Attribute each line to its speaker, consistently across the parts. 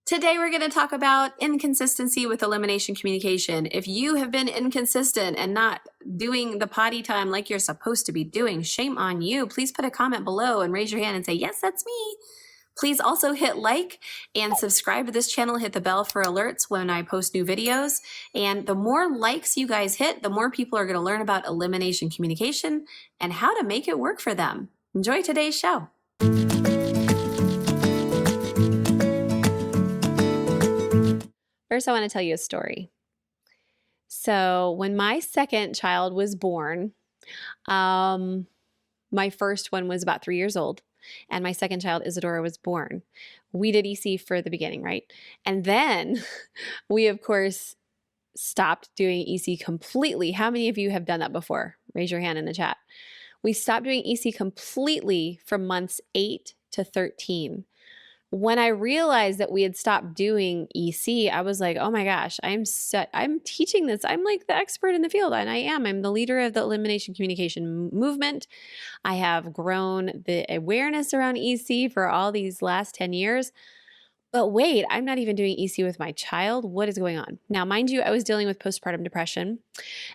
Speaker 1: Today, we're going to talk about inconsistency with elimination communication. If you have been inconsistent and not doing the potty time like you're supposed to be doing, shame on you. Please put a comment below and raise your hand and say, yes, that's me. Please also hit like and subscribe to this channel. Hit the bell for alerts when I post new videos. And the more likes you guys hit, the more people are going to learn about elimination communication and how to make it work for them. Enjoy today's show. First, I want to tell you a story. So when my second child was born, my first one was about 3 years old, and my second child, Isadora, was born. We did EC for the beginning, right? And then we, of course, stopped doing EC completely. How many of you have done that before? Raise your hand in the chat. We stopped doing EC completely from months 8 to 13. When I realized that we had stopped doing EC, I was like, oh my gosh, I'm teaching this. I'm like the expert in the field, and I am. I'm the leader of the elimination communication movement. I have grown the awareness around EC for all these last 10 years. But wait, I'm not even doing EC with my child. What is going on? Now, mind you, I was dealing with postpartum depression,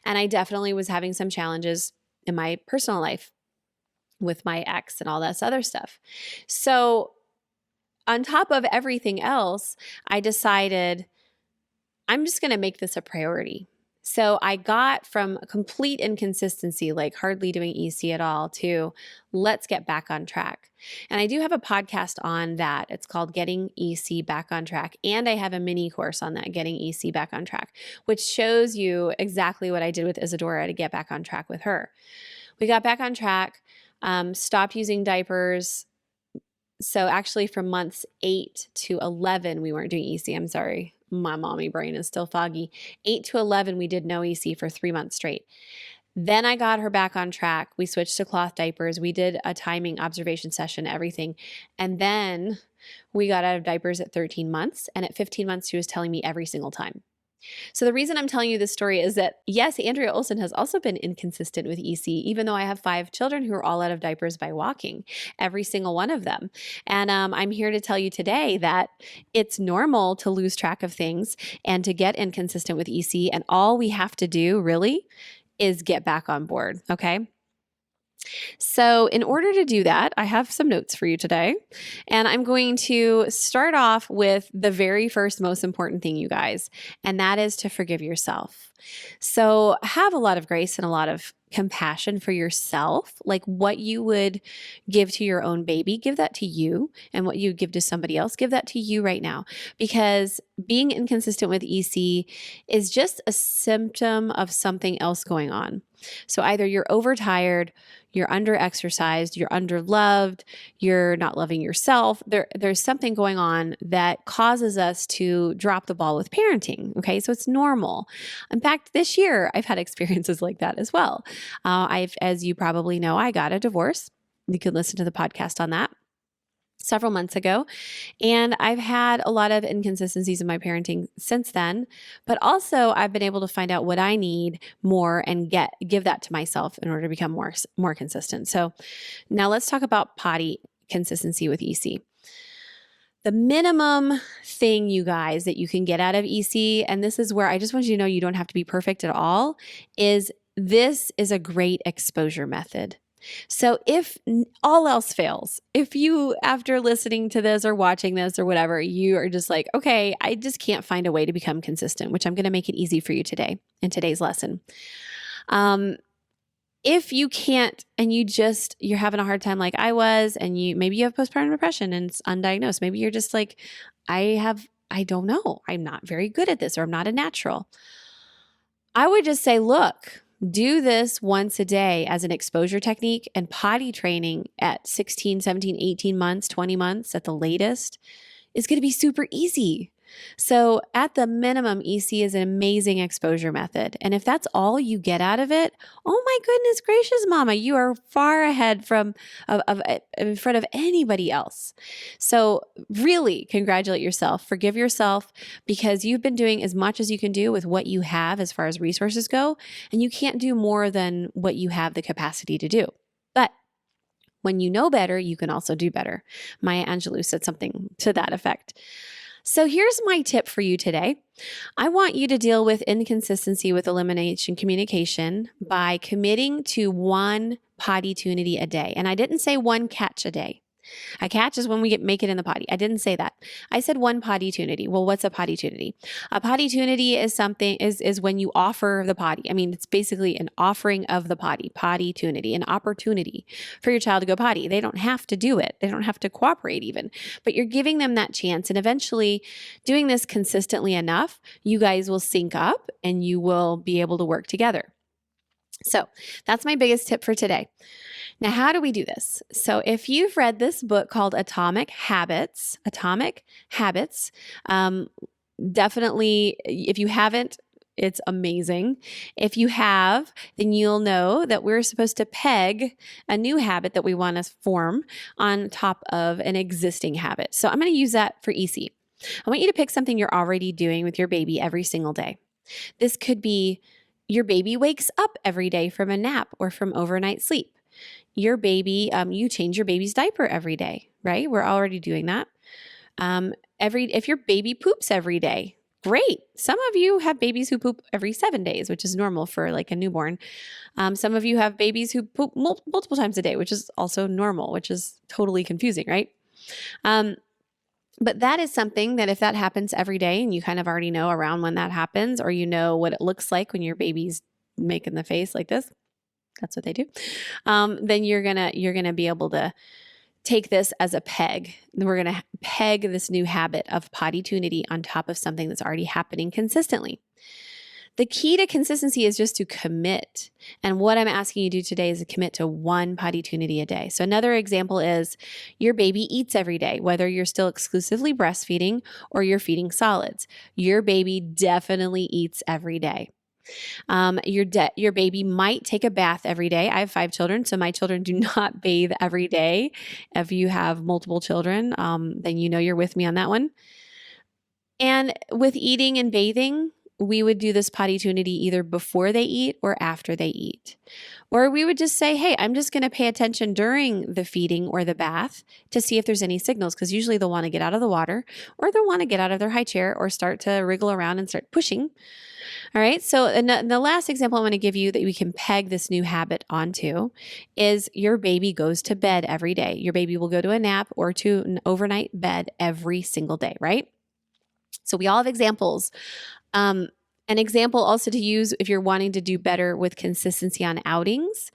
Speaker 1: and I definitely was having some challenges in my personal life with my ex and all this other stuff. So on top of everything else, I decided I'm just going to make this a priority. So I got from complete inconsistency, like hardly doing EC at all, to let's get back on track. And I do have a podcast on that. It's called Getting EC Back on Track. And I have a mini course on that, Getting EC Back on Track, which shows you exactly what I did with Isadora to get back on track with her. We got back on track, stopped using diapers. So actually from months 8 to 11, we weren't doing EC. I'm sorry. My mommy brain is still foggy. 8 to 11, we did no EC for 3 months straight. Then I got her back on track. We switched to cloth diapers. We did a timing observation session, everything. And then we got out of diapers at 13 months. And at 15 months, she was telling me every single time. So the reason I'm telling you this story is that, yes, Andrea Olson has also been inconsistent with EC, even though I have 5 children who are all out of diapers by walking, every single one of them. And I'm here to tell you today that it's normal to lose track of things and to get inconsistent with EC. And all we have to do really is get back on board, okay? So in order to do that, I have some notes for you today, and I'm going to start off with the very first most important thing, you guys, and that is to forgive yourself. So have a lot of grace and a lot of compassion for yourself, like what you would give to your own baby, give that to you, and what you give to somebody else, give that to you right now, because being inconsistent with EC is just a symptom of something else going on. So either you're overtired, you're under-exercised, you're under-loved, you're not loving yourself. There's something going on that causes us to drop the ball with parenting, okay? So it's normal. In fact, this year, I've had experiences like that as well. As you probably know, I got a divorce. You can listen to the podcast on that several months ago. And I've had a lot of inconsistencies in my parenting since then, but also I've been able to find out what I need more and give that to myself in order to become more consistent. So now let's talk about potty consistency with EC. The minimum thing, you guys, that you can get out of EC, and this is where I just want you to know you don't have to be perfect at all, is this is a great exposure method. So if all else fails, if you, after listening to this or watching this or whatever, you are just like, okay, I just can't find a way to become consistent, which I'm going to make it easy for you today in today's lesson. If you can't, and you're having a hard time like I was, and maybe you have postpartum depression and it's undiagnosed. Maybe you're just like, I don't know. I'm not very good at this, or I'm not a natural. I would just say, look, do this once a day as an exposure technique, and potty training at 16, 17, 18 months, 20 months at the latest is going to be super easy. So at the minimum, EC is an amazing exposure method. And if that's all you get out of it, oh my goodness gracious, mama, you are far ahead in front of anybody else. So really congratulate yourself, forgive yourself, because you've been doing as much as you can do with what you have as far as resources go, and you can't do more than what you have the capacity to do. But when you know better, you can also do better. Maya Angelou said something to that effect. So here's my tip for you today. I want you to deal with inconsistency with elimination communication by committing to one potty tunity a day. And I didn't say one catch a day. A catch is when we make it in the potty. I didn't say that. I said one potty tunity. Well, what's a potty tunity? A potty tunity is something is when you offer the potty. I mean, it's basically an offering of the potty tunity, an opportunity for your child to go potty. They don't have to do it. They don't have to cooperate even, but you're giving them that chance. And eventually doing this consistently enough, you guys will sync up and you will be able to work together. So that's my biggest tip for today. Now, how do we do this? So if you've read this book called Atomic Habits, definitely, if you haven't, it's amazing. If you have, then you'll know that we're supposed to peg a new habit that we want to form on top of an existing habit. So I'm going to use that for EC. I want you to pick something you're already doing with your baby every single day. This could be your baby wakes up every day from a nap or from overnight sleep. Your baby, you change your baby's diaper every day, right? We're already doing that. If your baby poops every day, great. Some of you have babies who poop every 7 days, which is normal for like a newborn. Some of you have babies who poop multiple times a day, which is also normal, which is totally confusing, right? But that is something that if that happens every day and you kind of already know around when that happens, or you know what it looks like when your baby's making the face like this, that's what they do, then you're gonna be able to take this as a peg. We're gonna peg this new habit of potty tunity on top of something that's already happening consistently. The key to consistency is just to commit. And what I'm asking you to do today is to commit to one potty tunity a day. So another example is your baby eats every day, whether you're still exclusively breastfeeding or you're feeding solids. Your baby definitely eats every day. Your baby might take a bath every day. I have 5 children, so my children do not bathe every day. If you have multiple children, then you know you're with me on that one. And with eating and bathing, we would do this potty tunity either before they eat or after they eat. Or we would just say, hey, I'm just going to pay attention during the feeding or the bath to see if there's any signals, because usually they'll want to get out of the water or they'll want to get out of their high chair or start to wriggle around and start pushing. All right. So the last example I want to give you that we can peg this new habit onto is your baby goes to bed every day. Your baby will go to a nap or to an overnight bed every single day, right? So we all have examples. An example also to use if you're wanting to do better with consistency on outings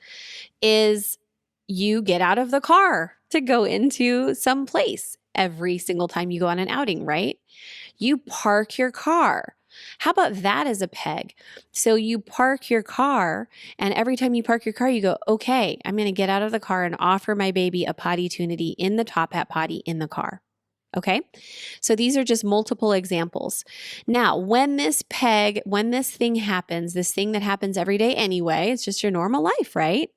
Speaker 1: is you get out of the car to go into some place every single time you go on an outing, right? You park your car. How about that as a peg? So you park your car, and every time you park your car, you go, okay, I'm going to get out of the car and offer my baby a potty tunity in the top hat potty in the car. Okay, so these are just multiple examples. Now, when this thing happens, this thing that happens every day anyway, it's just your normal life, right?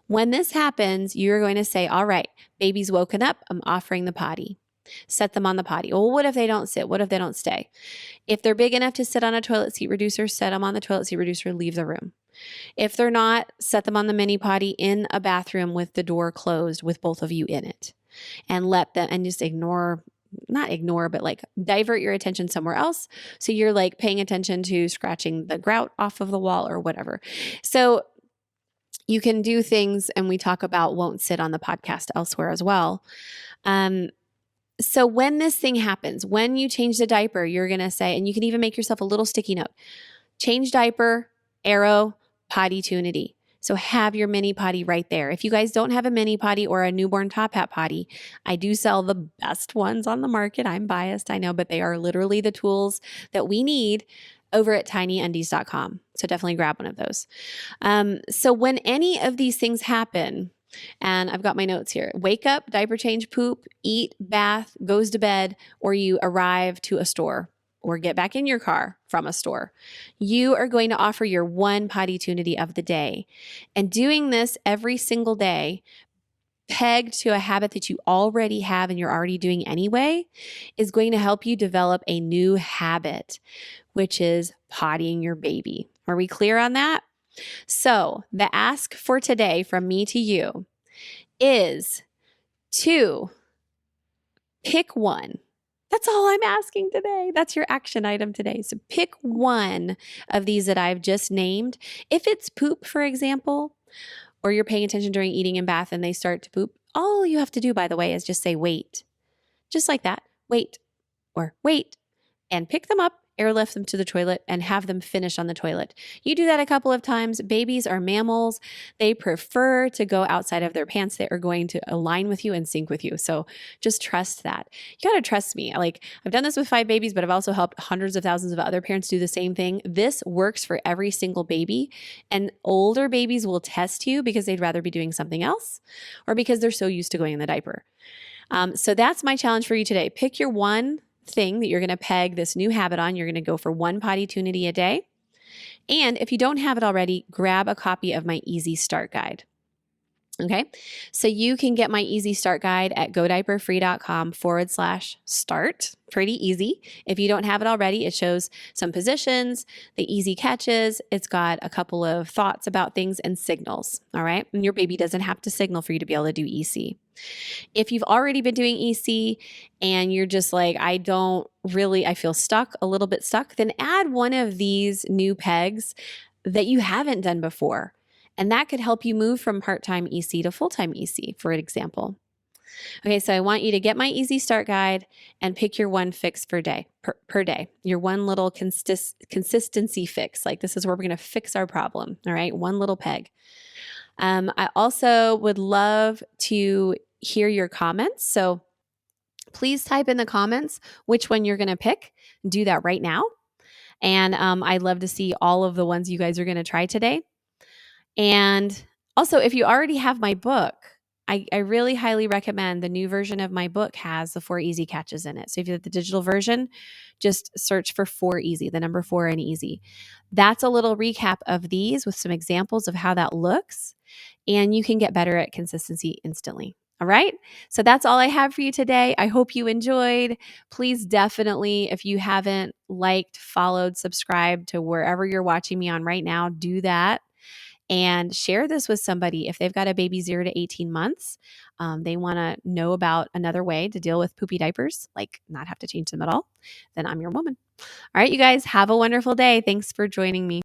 Speaker 1: When this happens, you're going to say, all right, baby's woken up, I'm offering the potty. Set them on the potty. Well, what if they don't sit? What if they don't stay? If they're big enough to sit on a toilet seat reducer, set them on the toilet seat reducer, leave the room. If they're not, set them on the mini potty in a bathroom with the door closed with both of you in it. And let them, and just not ignore, but like divert your attention somewhere else. So you're like paying attention to scratching the grout off of the wall or whatever. So you can do things, and we talk about won't sit on the podcast elsewhere as well. So when this thing happens, when you change the diaper, you're going to say, and you can even make yourself a little sticky note, change diaper, arrow, potty tunity. So have your mini potty right there. If you guys don't have a mini potty or a newborn top hat potty, I do sell the best ones on the market. I'm biased, I know, but they are literally the tools that we need over at tinyundies.com. So definitely grab one of those. So when any of these things happen, and I've got my notes here, wake up, diaper change, poop, eat, bath, goes to bed, or you arrive to a store or get back in your car from a store, you are going to offer your one potty tunity of the day. And doing this every single day, pegged to a habit that you already have and you're already doing anyway, is going to help you develop a new habit, which is pottying your baby. Are we clear on that? So the ask for today from me to you is to pick one That's all I'm asking today. That's your action item today. So pick one of these that I've just named. If it's poop, for example, or you're paying attention during eating and bath and they start to poop, all you have to do, by the way, is just say, wait. Just like that. Wait, or wait, and pick them up, airlift them to the toilet, and have them finish on the toilet. You do that a couple of times. Babies are mammals. They prefer to go outside of their pants. They are going to align with you and sync with you. So just trust that. You got to trust me. Like, I've done this with 5 babies, but I've also helped hundreds of thousands of other parents do the same thing. This works for every single baby. And older babies will test you because they'd rather be doing something else or because they're so used to going in the diaper. So that's my challenge for you today. Pick your one thing that you're going to peg this new habit on. You're going to go for 1 potty tunity a day. And if you don't have it already, grab a copy of my Easy Start Guide. Okay, so you can get my Easy Start Guide at godiaperfree.com/start. Pretty easy. If you don't have it already, it shows some positions, the easy catches. It's got a couple of thoughts about things and signals. All right, and your baby doesn't have to signal for you to be able to do EC. If you've already been doing EC and you're just like, I feel stuck, a little bit stuck, then add one of these new pegs that you haven't done before. And that could help you move from part-time EC to full-time EC, for example. Okay, so I want you to get my Easy Start Guide and pick your one fix per day, your one little consistency fix. Like, this is where we're going to fix our problem, all right? One little peg. I also would love to hear your comments. So please type in the comments which one you're going to pick. Do that right now. And I'd love to see all of the ones you guys are going to try today. And also, if you already have my book, I really highly recommend the new version of my book has the 4 easy catches in it. So if you have the digital version, just search for 4 easy, the number 4 and easy. That's a little recap of these with some examples of how that looks. And you can get better at consistency instantly. All right. So that's all I have for you today. I hope you enjoyed. Please definitely, if you haven't liked, followed, subscribed to wherever you're watching me on right now, do that. And share this with somebody. If they've got a baby 0 to 18 months, they want to know about another way to deal with poopy diapers, like not have to change them at all, then I'm your woman. All right, you guys, have a wonderful day. Thanks for joining me.